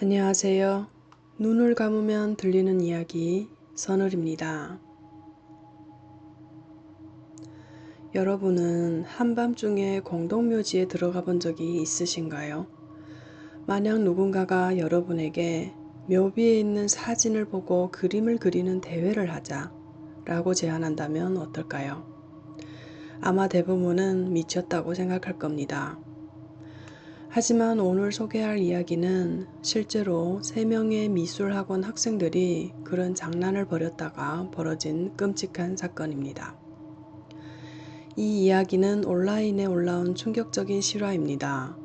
안녕하세요. 눈을 감으면 들리는 이야기 선울입니다. 여러분은 한밤중에 공동묘지에 들어가 본 적이 있으신가요? 만약 누군가가 여러분에게 묘비에 있는 사진을 보고 그림을 그리는 대회를 하자 라고 제안한다면 어떨까요? 아마 대부분은 미쳤다고 생각할 겁니다. 하지만 오늘 소개할 이야기는 실제로 3명의 미술학원 학생들이 그런 장난을 벌였다가 벌어진 끔찍한 사건입니다. 이 이야기는 온라인에 올라온 충격적인 실화입니다.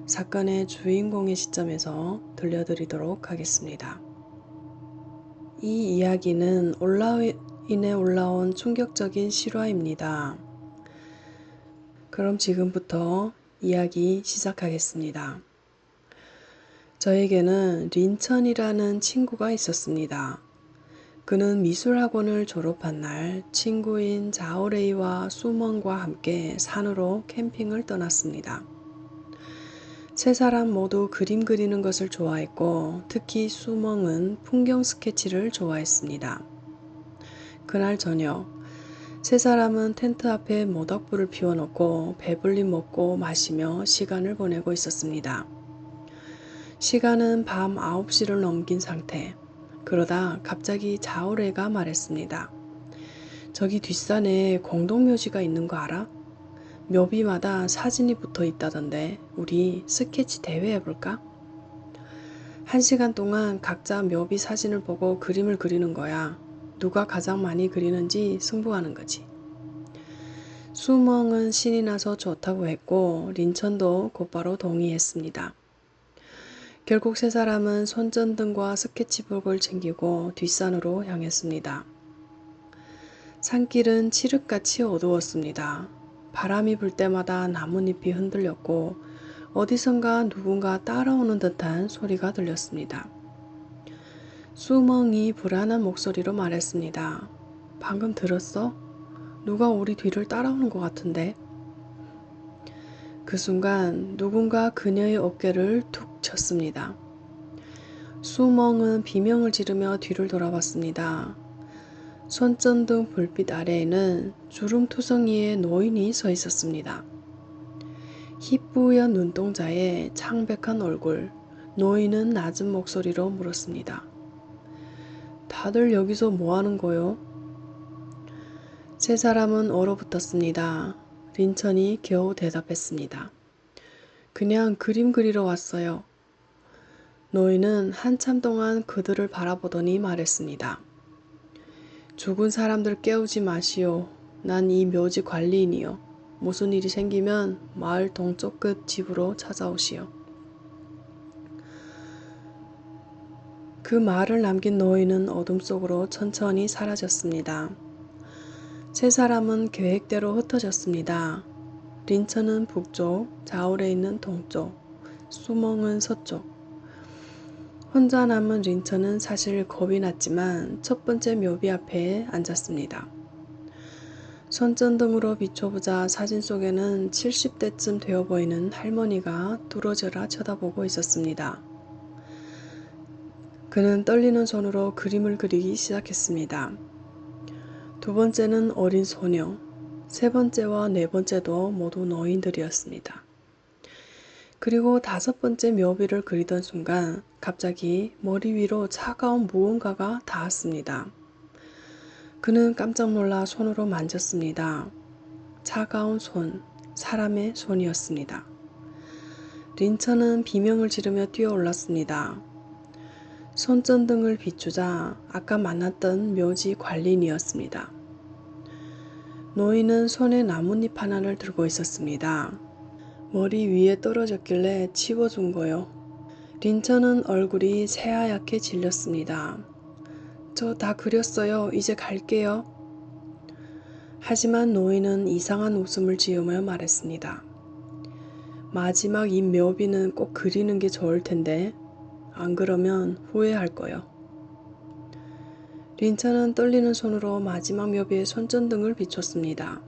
사건의 주인공의 시점에서 들려드리도록 하겠습니다. 이 이야기는 온라인에 올라온 충격적인 실화입니다. 그럼 지금부터 이야기 시작하겠습니다. 저에게는 린천이라는 친구가 있었습니다. 그는 미술학원을 졸업한 날 친구인 자오레이와 수멍과 함께 산으로 캠핑을 떠났습니다. 세 사람 모두 그림 그리는 것을 좋아했고 특히 수멍은 풍경 스케치를 좋아했습니다. 그날 저녁 세 사람은 텐트 앞에 모닥불을 피워놓고 배불리 먹고 마시며 시간을 보내고 있었습니다. 시간은 밤 9시를 넘긴 상태. 그러다 갑자기 자오레가 말했습니다. 저기 뒷산에 공동묘지가 있는 거 알아? 묘비마다 사진이 붙어 있다던데 우리 스케치 대회 해볼까? 1시간 동안 각자 묘비 사진을 보고 그림을 그리는 거야. 누가 가장 많이 그리는지 승부하는 거지. 수멍은 신이 나서 좋다고 했고 린천도 곧바로 동의했습니다. 결국 세 사람은 손전등과 스케치북을 챙기고 뒷산으로 향했습니다. 산길은 칠흑같이 어두웠습니다. 바람이 불 때마다 나뭇잎이 흔들렸고 어디선가 누군가 따라오는 듯한 소리가 들렸습니다. 수멍이 불안한 목소리로 말했습니다. 방금 들었어? 누가 우리 뒤를 따라오는 것 같은데? 그 순간 누군가 그녀의 어깨를 툭 쳤습니다. 수멍은 비명을 지르며 뒤를 돌아봤습니다. 손전등 불빛 아래에는 주름투성이의 노인이 서 있었습니다. 희뿌연 눈동자에 창백한 얼굴, 노인은 낮은 목소리로 물었습니다. 다들 여기서 뭐 하는 거요? 세 사람은 얼어붙었습니다. 린천이 겨우 대답했습니다. 그냥 그림 그리러 왔어요. 노인은 한참 동안 그들을 바라보더니 말했습니다. 죽은 사람들 깨우지 마시오. 난 이 묘지 관리인이요. 무슨 일이 생기면 마을 동쪽 끝 집으로 찾아오시오. 그 말을 남긴 노인은 어둠 속으로 천천히 사라졌습니다. 세 사람은 계획대로 흩어졌습니다. 린천은 북쪽, 자오레이는 동쪽, 수멍은 서쪽. 혼자 남은 린천은 사실 겁이 났지만 첫 번째 묘비 앞에 앉았습니다. 손전등으로 비춰보자 사진 속에는 70대쯤 되어 보이는 할머니가 뚫어져라 쳐다보고 있었습니다. 그는 떨리는 손으로 그림을 그리기 시작했습니다. 두 번째는 어린 소녀, 세 번째와 네 번째도 모두 노인들이었습니다. 그리고 다섯 번째 묘비를 그리던 순간 갑자기 머리 위로 차가운 무언가가 닿았습니다. 그는 깜짝 놀라 손으로 만졌습니다. 차가운 손, 사람의 손이었습니다. 린천은 비명을 지르며 뛰어올랐습니다. 손전등을 비추자 아까 만났던 묘지 관리인이었습니다. 노인은 손에 나뭇잎 하나를 들고 있었습니다. 머리 위에 떨어졌길래 치워준 거요. 린천은 얼굴이 새하얗게 질렸습니다. 저 다 그렸어요. 이제 갈게요. 하지만 노인은 이상한 웃음을 지으며 말했습니다. 마지막 이 묘비는 꼭 그리는 게 좋을 텐데 안 그러면 후회할 거요. 린천은 떨리는 손으로 마지막 묘비에 손전등을 비췄습니다.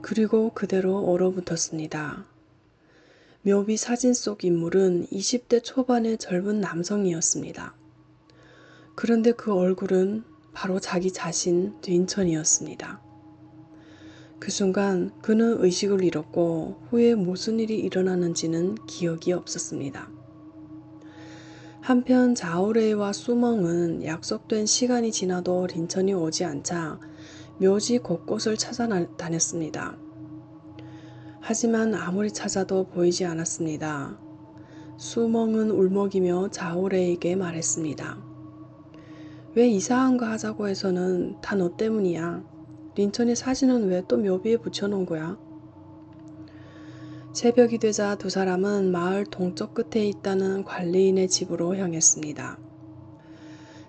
그리고 그대로 얼어붙었습니다. 묘비 사진 속 인물은 20대 초반의 젊은 남성이었습니다. 그런데 그 얼굴은 바로 자기 자신 린천이었습니다. 그 순간 그는 의식을 잃었고 후에 무슨 일이 일어났는지는 기억이 없었습니다. 한편 자오레이와 수멍은 약속된 시간이 지나도 린천이 오지 않자 묘지 곳곳을 찾아다녔습니다. 하지만 아무리 찾아도 보이지 않았습니다. 수멍은 울먹이며 자오레이에게 말했습니다. 왜 이상한 거 하자고 해서는 다 너 때문이야. 린천의 사진은 왜 또 묘비에 붙여놓은 거야? 새벽이 되자 두 사람은 마을 동쪽 끝에 있다는 관리인의 집으로 향했습니다.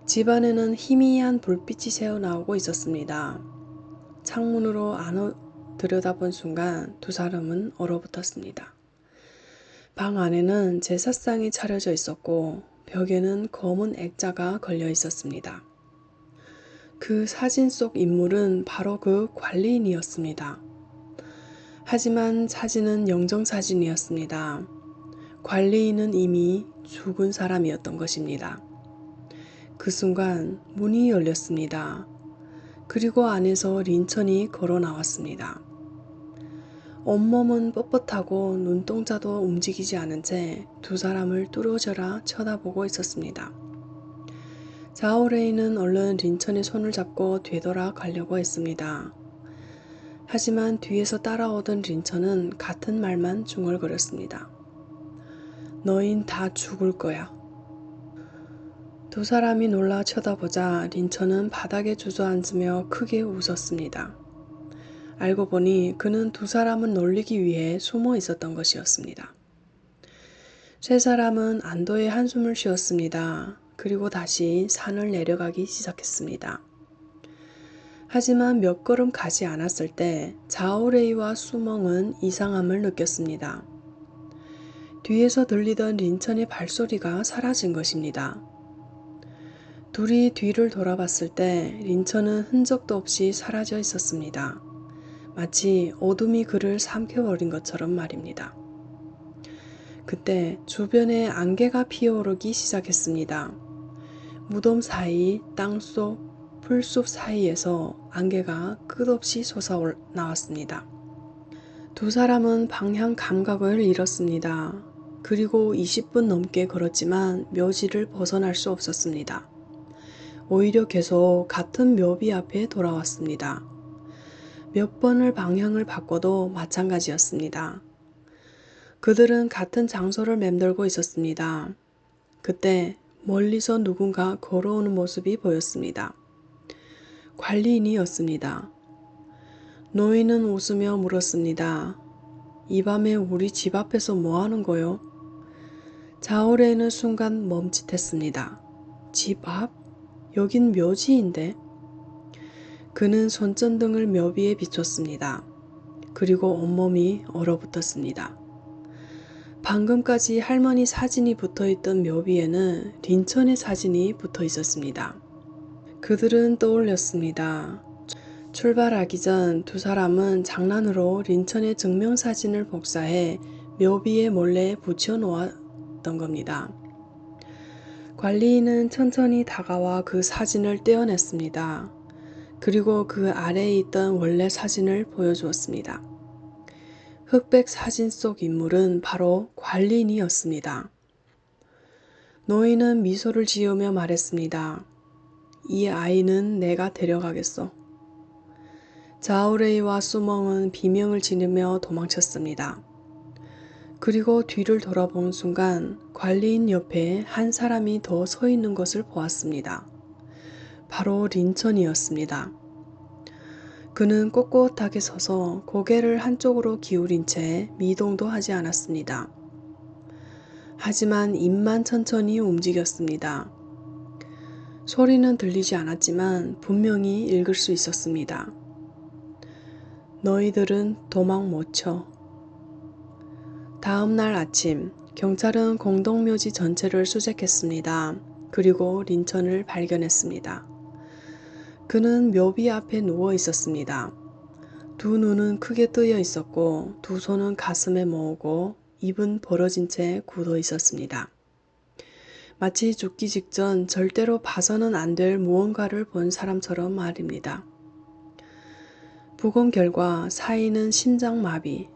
집 안에는 희미한 불빛이 새어나오고 있었습니다. 창문으로 안을 들여다본 순간 두 사람은 얼어붙었습니다. 방 안에는 제사상이 차려져 있었고 벽에는 검은 액자가 걸려 있었습니다. 그 사진 속 인물은 바로 그 관리인이었습니다. 하지만 사진은 영정사진이었습니다. 관리인은 이미 죽은 사람이었던 것입니다. 그 순간 문이 열렸습니다. 그리고 안에서 린천이 걸어 나왔습니다. 온몸은 뻣뻣하고 눈동자도 움직이지 않은 채 두 사람을 뚫어져라 쳐다보고 있었습니다. 자오레이는 얼른 린천의 손을 잡고 되돌아 가려고 했습니다. 하지만 뒤에서 따라오던 린천은 같은 말만 중얼거렸습니다. 너흰 다 죽을 거야. 두 사람이 놀라 쳐다보자 린천은 바닥에 주저앉으며 크게 웃었습니다. 알고 보니 그는 두 사람을 놀리기 위해 숨어 있었던 것이었습니다. 세 사람은 안도의 한숨을 쉬었습니다. 그리고 다시 산을 내려가기 시작했습니다. 하지만 몇 걸음 가지 않았을 때 자오레이와 수멍은 이상함을 느꼈습니다. 뒤에서 들리던 린천의 발소리가 사라진 것입니다. 둘이 뒤를 돌아봤을 때 린천은 흔적도 없이 사라져 있었습니다. 마치 어둠이 그를 삼켜버린 것처럼 말입니다. 그때 주변에 안개가 피어오르기 시작했습니다. 무덤 사이, 땅속, 풀숲 사이에서 안개가 끝없이 솟아나왔습니다. 두 사람은 방향 감각을 잃었습니다. 그리고 20분 넘게 걸었지만 묘지를 벗어날 수 없었습니다. 오히려 계속 같은 묘비 앞에 돌아왔습니다. 몇 번을 방향을 바꿔도 마찬가지였습니다. 그들은 같은 장소를 맴돌고 있었습니다. 그때 멀리서 누군가 걸어오는 모습이 보였습니다. 관리인이었습니다. 노인은 웃으며 물었습니다. 이 밤에 우리 집 앞에서 뭐 하는 거요? 자오레이는 순간 멈칫했습니다. 집 앞? 여긴 묘지인데? 그는 손전등을 묘비에 비췄습니다. 그리고 온몸이 얼어붙었습니다. 방금까지 할머니 사진이 붙어있던 묘비에는 린천의 사진이 붙어 있었습니다. 그들은 떠올렸습니다. 출발하기 전 두 사람은 장난으로 린천의 증명사진을 복사해 묘비에 몰래 붙여 놓았던 겁니다. 관리인은 천천히 다가와 그 사진을 떼어냈습니다. 그리고 그 아래에 있던 원래 사진을 보여주었습니다. 흑백 사진 속 인물은 바로 관리인이었습니다. 노인은 미소를 지으며 말했습니다. 이 아이는 내가 데려가겠어. 자오레이와 수멍은 비명을 지르며 도망쳤습니다. 그리고 뒤를 돌아본 순간 관리인 옆에 한 사람이 더 서 있는 것을 보았습니다. 바로 린천이었습니다. 그는 꼿꼿하게 서서 고개를 한쪽으로 기울인 채 미동도 하지 않았습니다. 하지만 입만 천천히 움직였습니다. 소리는 들리지 않았지만 분명히 읽을 수 있었습니다. 너희들은 도망 못 쳐. 다음 날 아침 경찰은 공동묘지 전체를 수색했습니다. 그리고 린천을 발견했습니다. 그는 묘비 앞에 누워 있었습니다. 두 눈은 크게 뜨여 있었고 두 손은 가슴에 모으고 입은 벌어진 채 굳어 있었습니다. 마치 죽기 직전 절대로 봐서는 안 될 무언가를 본 사람처럼 말입니다. 부검 결과 사인은 심장마비,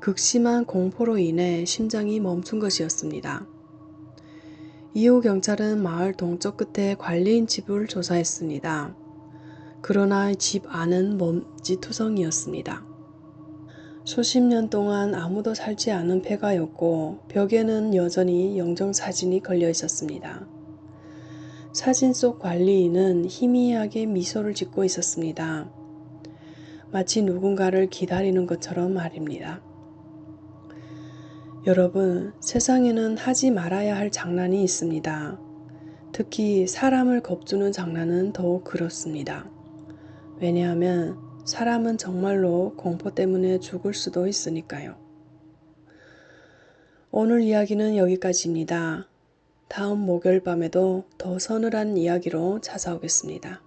극심한 공포로 인해 심장이 멈춘 것이었습니다. 이후 경찰은 마을 동쪽 끝에 관리인 집을 조사했습니다. 그러나 집 안은 먼지투성이었습니다. 수십 년 동안 아무도 살지 않은 폐가였고 벽에는 여전히 영정사진이 걸려 있었습니다. 사진 속 관리인은 희미하게 미소를 짓고 있었습니다. 마치 누군가를 기다리는 것처럼 말입니다. 여러분, 세상에는 하지 말아야 할 장난이 있습니다. 특히 사람을 겁주는 장난은 더욱 그렇습니다. 왜냐하면 사람은 정말로 공포 때문에 죽을 수도 있으니까요. 오늘 이야기는 여기까지입니다. 다음 목요일 밤에도 더 서늘한 이야기로 찾아오겠습니다.